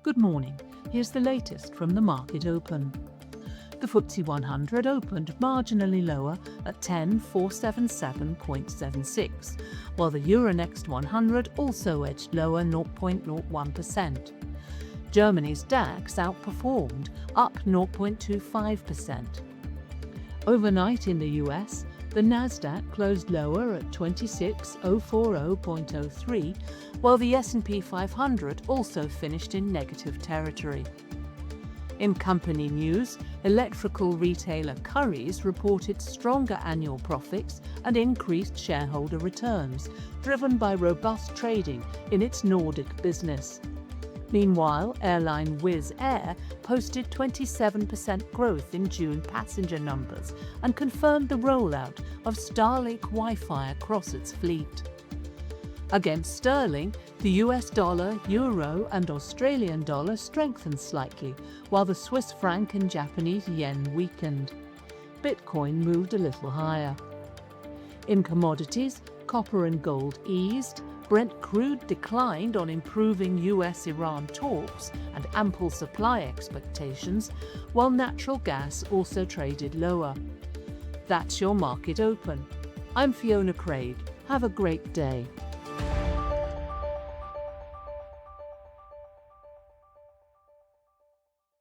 Good morning. Here's the latest from the market open. The FTSE 100 opened marginally lower at 10,477.76, while the Euronext 100 also edged lower 0.01%. Germany's DAX outperformed, up 0.25%. Overnight in the US, the Nasdaq closed lower at 26,040.03, while the S&P 500 also finished in negative territory. In company news, electrical retailer Currys reported stronger annual profits and increased shareholder returns, driven by robust trading in its Nordic business. Meanwhile, airline Wizz Air posted 27% growth in June passenger numbers and confirmed the rollout of Starlink Wi-Fi across its fleet. Against sterling, the US dollar, euro and Australian dollar strengthened slightly, while the Swiss franc and Japanese yen weakened. Bitcoin moved a little higher. In commodities, copper and gold eased, Brent crude declined on improving US-Iran talks and ample supply expectations, while natural gas also traded lower. That's your market open. I'm Fiona Craig. Have a great day.